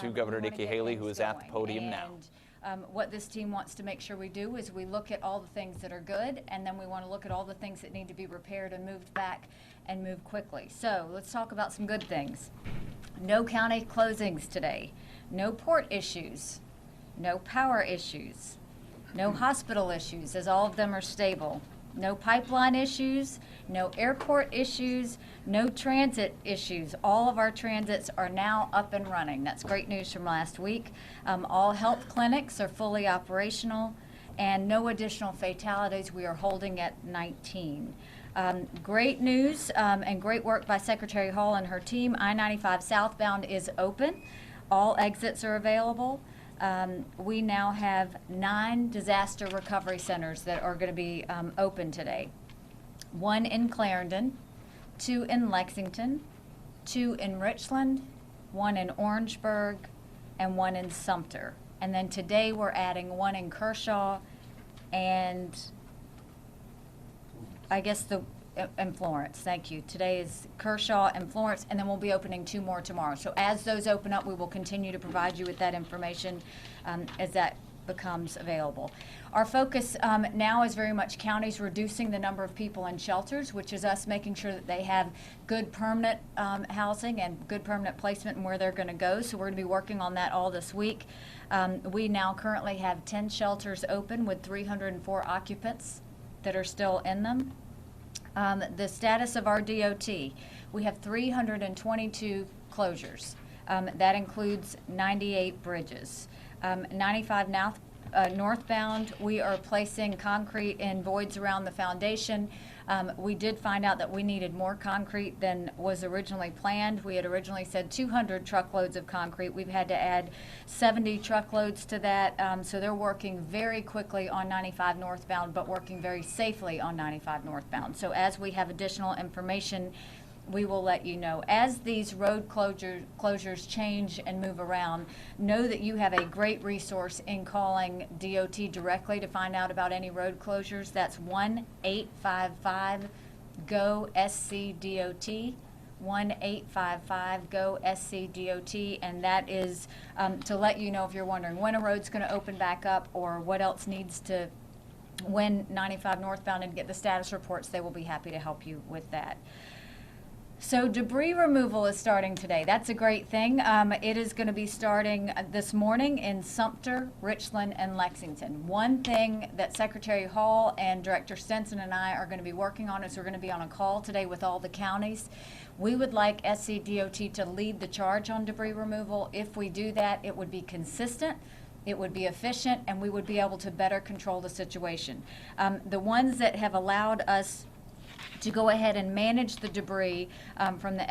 to Governor Nikki Haley, who is at the podium now. What this team wants to make sure we do is we look at all the things that are good, and then we want to look at all the things that need to be repaired and moved back and move quickly. So let's talk about some good things. No county closings today, no port issues, no power issues, no hospital issues, as all of them are stable, no pipeline issues, no airport issues, no transit issues. All of our transits are now up and running. That's great news from last week. All health clinics are fully operational, and no additional fatalities. We are holding at 19. Great news and great work by Secretary Hall and her team. I-95 southbound is open. All exits are available. We now have 9 disaster recovery centers that are going to be open today. 1 in Clarendon, 2 in Lexington, 2 in Richland, 1 in Orangeburg, and 1 in Sumter. And then today we're adding 1 in Kershaw and I guess and Florence. Thank you. Today is Kershaw and Florence, and then we'll be opening 2 more tomorrow. So as those open up, we will continue to provide you with that information as that becomes available. Our focus now is very much counties reducing the number of people in shelters, which is us making sure that they have good permanent housing and good permanent placement and where they're going to go. So we're going to be working on that all this week. We now currently have 10 shelters open with 304 occupants that are still in them. The status of our DOT, we have 322 closures. That includes 98 bridges. 95 northbound, we are placing concrete in voids around the foundation. We did find out that we needed more concrete than was originally planned. We had originally said 200 truckloads of concrete. We've had to add 70 truckloads to that. So they're working very quickly on 95 northbound, but working very safely on 95 northbound. So as we have additional information, we will let you know. As these road closures change and move around, know that you have a great resource in calling DOT directly to find out about any road closures. That's 1-855-GO-SC-DOT, 1-855-GO-SC-DOT, and that is to let you know if you're wondering when a road's going to open back up or what else needs to, when 95 northbound, and get the status reports. They will be happy to help you with that. So debris removal is starting today. That's a great thing. It is going to be starting this morning in Sumter, Richland, and Lexington. One thing that Secretary Hall and Director Stinson and I are going to be working on is we're going to be on a call today with all the counties. We would like SCDOT to lead the charge on debris removal. If we do that, it would be consistent, it would be efficient, and we would be able to better control the situation. The ones that have allowed us to go ahead and manage the debris from the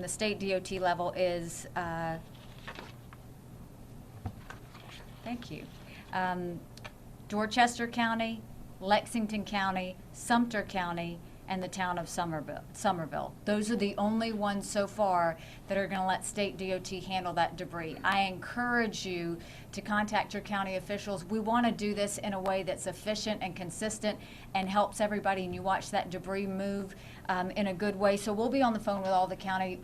state DOT level is, thank you, Dorchester County, Lexington County, Sumter County, and the town of Somerville. Those are the only ones so far that are going to let state DOT handle that debris. I encourage you to contact your county officials. We want to do this in a way that's efficient and consistent and helps everybody, and you watch that debris move in a good way. So we'll be on the phone with all the county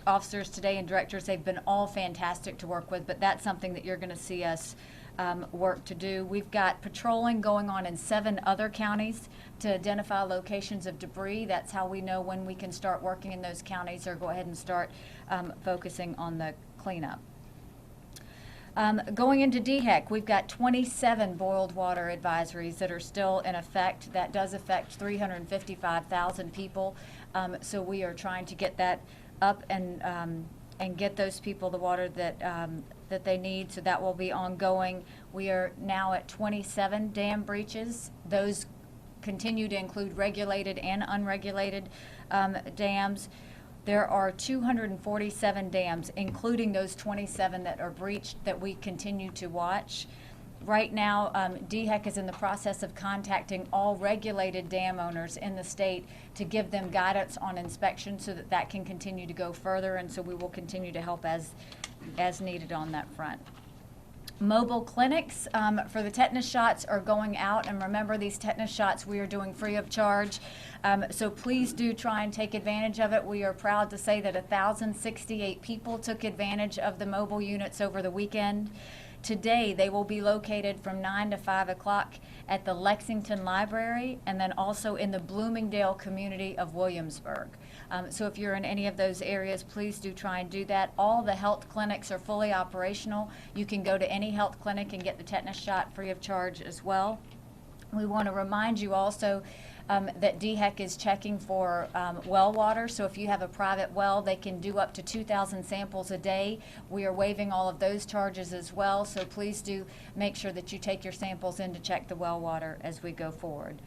officers today and directors. They've been all fantastic to work with, but that's something that you're going to see us work to do. We've got patrolling going on in 7 other counties to identify locations of debris. That's how we know when we can start working in those counties or go ahead and start focusing on the cleanup. Going into DHEC, we've got 27 boiled water advisories that are still in effect. That does affect 355,000 people. So we are trying to get that up and get those people the water that they need. So that will be ongoing. We are now at 27 dam breaches. Those continue to include regulated and unregulated dams. There are 247 dams, including those 27 that are breached, that we continue to watch. Right now, DHEC is in the process of contacting all regulated dam owners in the state to give them guidance on inspection so that that can continue to go further, and so we will continue to help as needed on that front. Mobile clinics for the tetanus shots are going out, and remember, these tetanus shots we are doing free of charge. So please do try and take advantage of it. We are proud to say that 1,068 people took advantage of the mobile units over the weekend. Today, they will be located from 9 to 5 o'clock at the Lexington Library and then also in the Bloomingdale community of Williamsburg. So if you're in any of those areas, please do try and do that. All the health clinics are fully operational. You can go to any health clinic and get the tetanus shot free of charge as well. We want to remind you also that DHEC is checking for well water. So if you have a private well, they can do up to 2,000 samples a day. We are waiving all of those charges as well. So please do make sure that you take your samples in to check the well water as we go forward.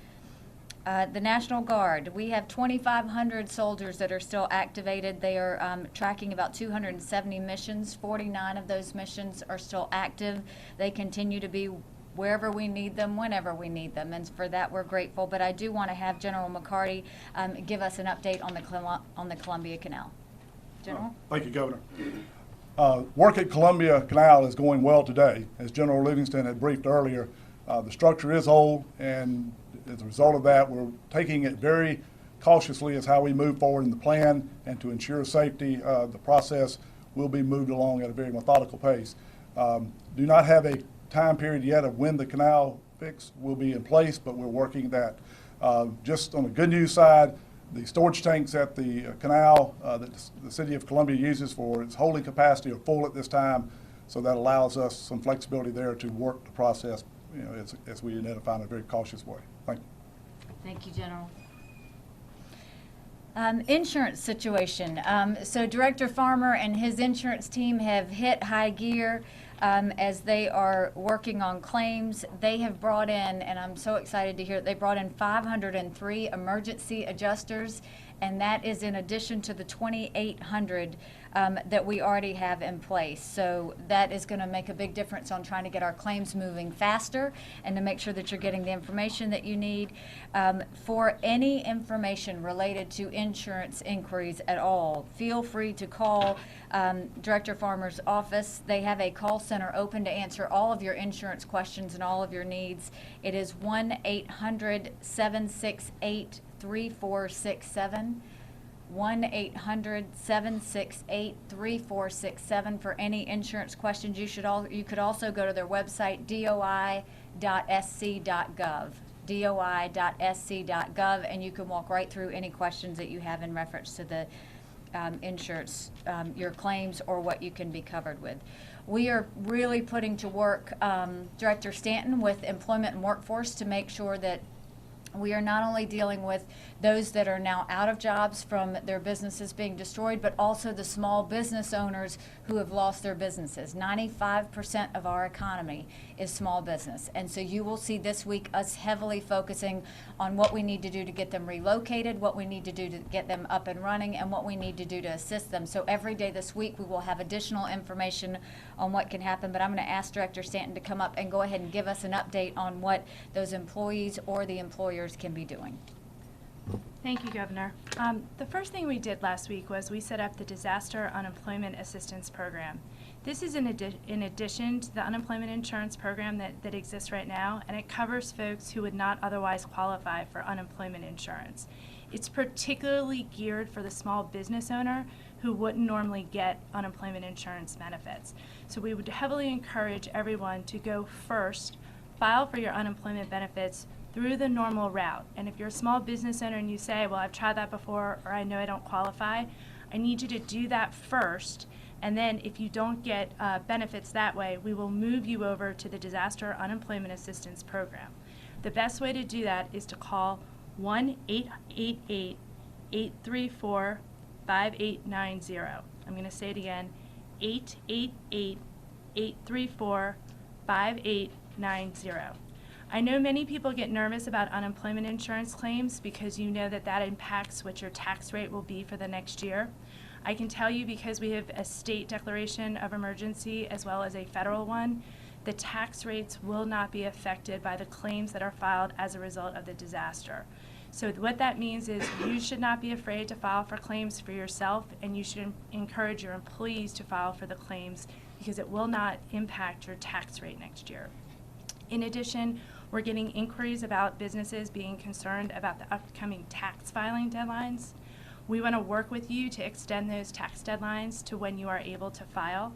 The National Guard, we have 2,500 soldiers that are still activated. They are tracking about 270 missions. 49 of those missions are still active. They continue to be wherever we need them, whenever we need them, and for that we're grateful. But I do want to have General McCarty give us an update on the Columbia Canal. General? Thank you, Governor. Work at Columbia Canal is going well today. As General Livingston had briefed earlier, the structure is old, and as a result of that, we're taking it very cautiously as how we move forward in the plan, and to ensure safety, the process will be moved along at a very methodical pace. Do not have a time period yet of when the canal fix will be in place, but we're working that. Just on the good news side, the storage tanks at the canal that the City of Columbia uses for its holding capacity are full at this time, so that allows us some flexibility there to work the process, as we identify in a very cautious way. Thank you. Thank you, General. Insurance situation. So Director Farmer and his insurance team have hit high gear as they are working on claims. They have brought in, and I'm so excited to hear it, they brought in 503 emergency adjusters, and that is in addition to the 2,800 that we already have in place. So that is going to make a big difference on trying to get our claims moving faster and to make sure that you're getting the information that you need. For any information related to insurance inquiries at all, feel free to call Director Farmer's office. They have a call center open to answer all of your insurance questions and all of your needs. It is 1-800-768-3467. 1-800-768-3467 for any insurance questions. You could also go to their website, doi.sc.gov, doi.sc.gov, and you can walk right through any questions that you have in reference to the insurance, your claims, or what you can be covered with. We are really putting to work Director Stanton with Employment and Workforce to make sure that we are not only dealing with those that are now out of jobs from their businesses being destroyed, but also the small business owners who have lost their businesses. 95% of our economy is small business. And so you will see this week us heavily focusing on what we need to do to get them relocated, what we need to do to get them up and running, and what we need to do to assist them. So every day this week we will have additional information on what can happen. But I'm going to ask Director Stanton to come up and go ahead and give us an update on what those employees or the employers can be doing. Thank you, Governor. The first thing we did last week was we set up the Disaster Unemployment Assistance Program. This is in addition to the unemployment insurance program that exists right now, and it covers folks who would not otherwise qualify for unemployment insurance. It's particularly geared for the small business owner who wouldn't normally get unemployment insurance benefits. So we would heavily encourage everyone to go first, file for your unemployment benefits through the normal route. And if you're a small business owner and you say, well, I've tried that before, or I know I don't qualify, I need you to do that first. And then if you don't get benefits that way, we will move you over to the Disaster Unemployment Assistance Program. The best way to do that is to call 1-888-834-5890. I'm going to say it again, 888-834-5890. I know many people get nervous about unemployment insurance claims because you know that impacts what your tax rate will be for the next year. I can tell you, because we have a state declaration of emergency as well as a federal one, the tax rates will not be affected by the claims that are filed as a result of the disaster. So what that means is you should not be afraid to file for claims for yourself, and you should encourage your employees to file for the claims because it will not impact your tax rate next year. In addition, we're getting inquiries about businesses being concerned about the upcoming tax filing deadlines. We want to work with you to extend those tax deadlines to when you are able to file.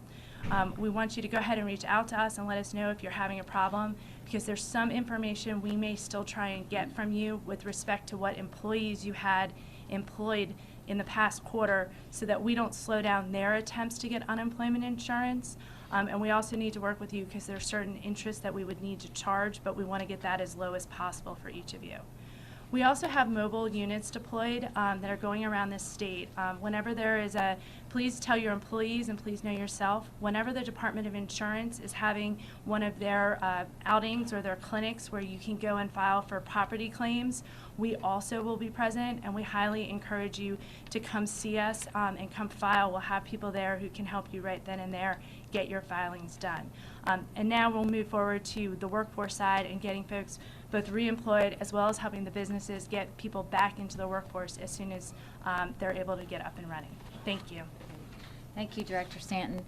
We want you to go ahead and reach out to us and let us know if you're having a problem, because there's some information we may still try and get from you with respect to what employees you had employed in the past quarter, so that we don't slow down their attempts to get unemployment insurance. And we also need to work with you because there's certain interest that we would need to charge, but we want to get that as low as possible for each of you. We also have mobile units deployed that are going around the state. Whenever there is please tell your employees and please know yourself, whenever the Department of Insurance is having one of their outings or their clinics where you can go and file for property claims, we also will be present, and we highly encourage you to come see us and come file. We'll have people there who can help you right then and there get your filings done. And now we'll move forward to the workforce side and getting folks both reemployed as well as helping the businesses get people back into the workforce as soon as they're able to get up and running. Thank you. Thank you, Director Stanton.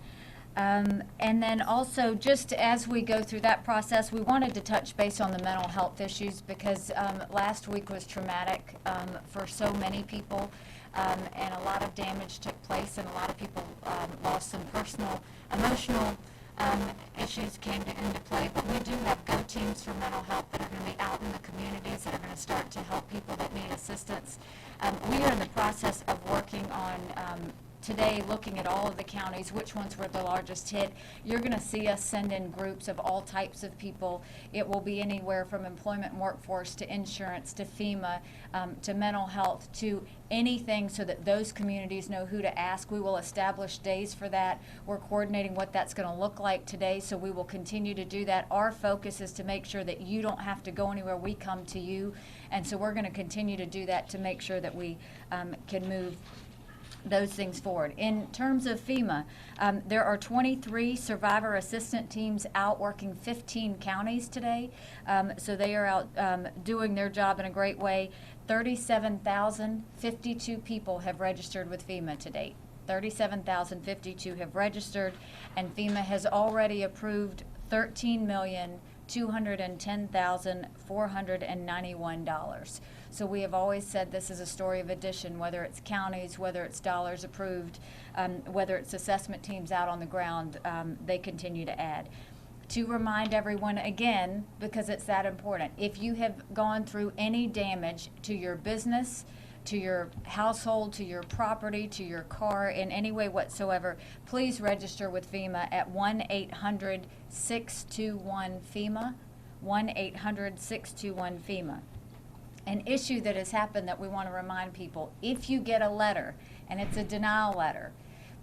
And then also, just as we go through that process, we wanted to touch base on the mental health issues because last week was traumatic for so many people, and a lot of damage took place, and a lot of people lost some personal, emotional issues came into play. But we do have go teams for mental health that are going to be out in the communities that are going to start to help people that need assistance. We are in the process of working on today, looking at all of the counties, which ones were the largest hit. You're going to see us send in groups of all types of people. It will be anywhere from employment and workforce to insurance to FEMA to mental health to anything, so that those communities know who to ask. We will establish days for that. We're coordinating what that's going to look like today, so we will continue to do that. Our focus is to make sure that you don't have to go anywhere. We come to you, and so we're going to continue to do that to make sure that we can move those things forward. In terms of FEMA, there are 23 survivor assistant teams out working 15 counties today. So they are out doing their job in a great way. 37,052 people have registered with FEMA to date. 37,052 have registered, and FEMA has already approved $13,210,491. So we have always said this is a story of addition, whether it's counties, whether it's dollars approved, whether it's assessment teams out on the ground, they continue to add. To remind everyone again, because it's that important, if you have gone through any damage to your business, to your household, to your property, to your car in any way whatsoever, please register with FEMA at 1-800-621-FEMA, 1-800-621-FEMA. An issue that has happened that we want to remind people, if you get a letter and it's a denial letter,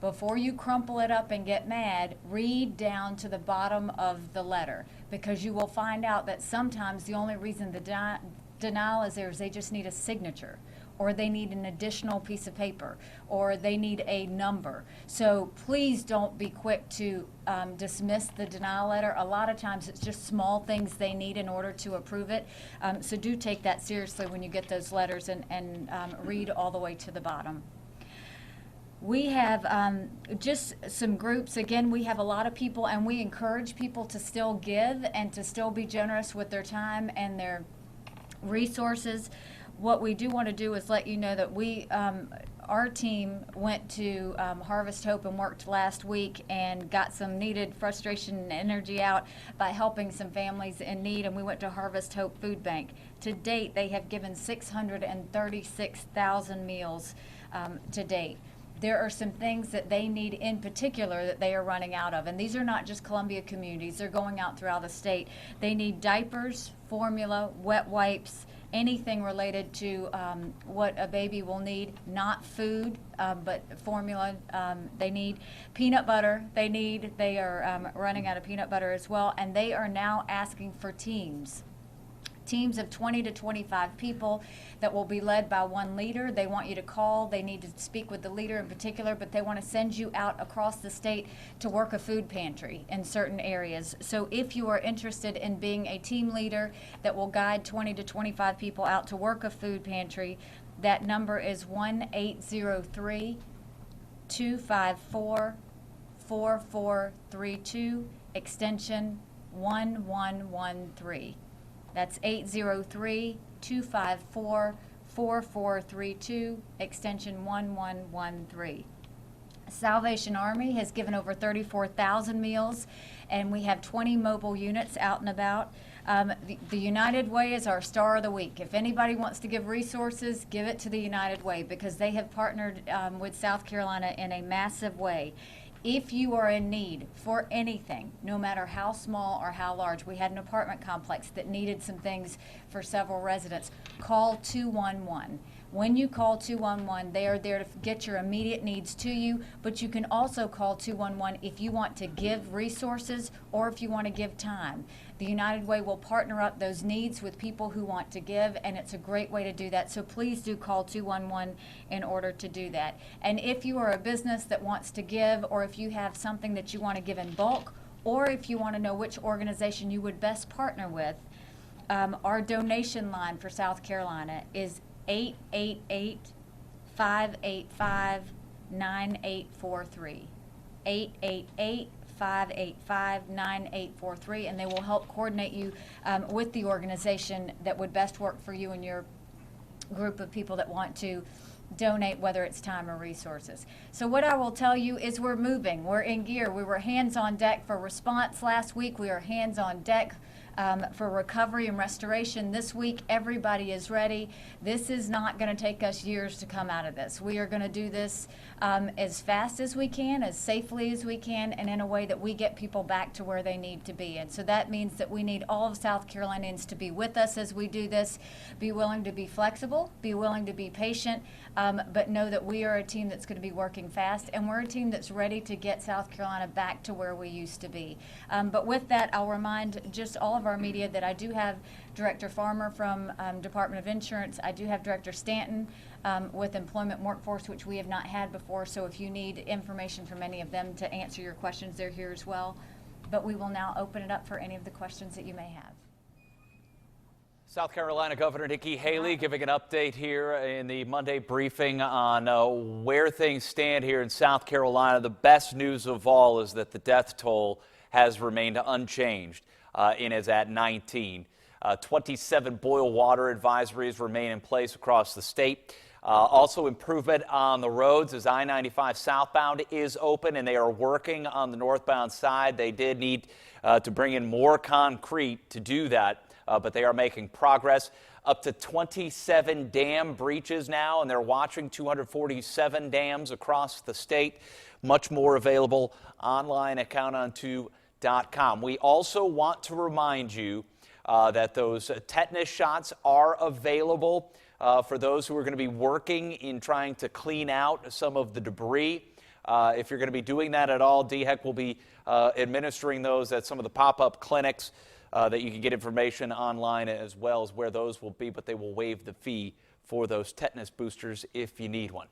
before you crumple it up and get mad, read down to the bottom of the letter, because you will find out that sometimes the only reason the denial is there is they just need a signature, or they need an additional piece of paper, or they need a number. So please don't be quick to dismiss the denial letter. A lot of times it's just small things they need in order to approve it. So do take that seriously when you get those letters, and read all the way to the bottom. We have just some groups. Again, we have a lot of people, and we encourage people to still give and to still be generous with their time and their resources. What we do want to do is let you know that our team went to Harvest Hope and worked last week and got some needed frustration and energy out by helping some families in need, and we went to Harvest Hope Food Bank. To date, they have given 636,000 meals to date. There are some things that they need in particular that they are running out of, and these are not just Columbia communities. They're going out throughout the state. They need diapers, formula, wet wipes, anything related to what a baby will need, not food, but formula. They need peanut butter. They are running out of peanut butter as well, and they are now asking for teams teams of 20 to 25 people that will be led by one leader. They want you to call. They need to speak with the leader in particular, but they want to send you out across the state to work a food pantry in certain areas. So if you are interested in being a team leader that will guide 20 to 25 people out to work a food pantry, that number is 1-803-254-4432, extension 1113. That's 803-254-4432, extension 1113. Salvation Army has given over 34,000 meals, and we have 20 mobile units out and about. The United Way is our star of the week. If anybody wants to give resources, give it to the United Way, because they have partnered with South Carolina in a massive way. If you are in need for anything, no matter how small or how large, we had an apartment complex that needed some things for several residents, call 211. When you call 211, they are there to get your immediate needs to you, but you can also call 211 if you want to give resources or if you want to give time. The United Way will partner up those needs with people who want to give, and it's a great way to do that. So please do call 211 in order to do that. And if you are a business that wants to give, or if you have something that you want to give in bulk, or if you want to know which organization you would best partner with, our donation line for South Carolina is 888-585-9843. 888-585-9843, and they will help coordinate you with the organization that would best work for you and your group of people that want to donate, whether it's time or resources. So what I will tell you is we're moving. We're in gear. We were hands on deck for response last week. We are hands on deck for recovery and restoration. This week, everybody is ready. This is not going to take us years to come out of this. We are going to do this as fast as we can, as safely as we can, and in a way that we get people back to where they need to be. And so that means that we need all of South Carolinians to be with us as we do this, be willing to be flexible, be willing to be patient, but know that we are a team that's going to be working fast, and we're a team that's ready to get South Carolina back to where we used to be. But with that, I'll remind just all of our media that I do have Director Farmer from Department of Insurance. I do have Director Stanton with Employment Workforce, which we have not had before. So if you need information from any of them to answer your questions, they're here as well. But we will now open it up for any of the questions that you may have. South Carolina Governor Nikki Haley giving an update here in the Monday briefing on where things stand here in South Carolina. The best news of all is that the death toll has remained unchanged and is at 19. 27 boil water advisories remain in place across the state. Also improvement on the roads as I-95 southbound is open, and they are working on the northbound side. They did need to bring in more concrete to do that, but they are making progress. Up to 27 dam breaches now, and they're watching 247 dams across the state. Much more available online at CountOn2.com. We also want to remind you that those tetanus shots are available for those who are going to be working in trying to clean out some of the debris. If you're going to be doing that at all, DHEC will be administering those at some of the pop-up clinics that you can get information online as well as where those will be, but they will waive the fee for those tetanus boosters if you need one.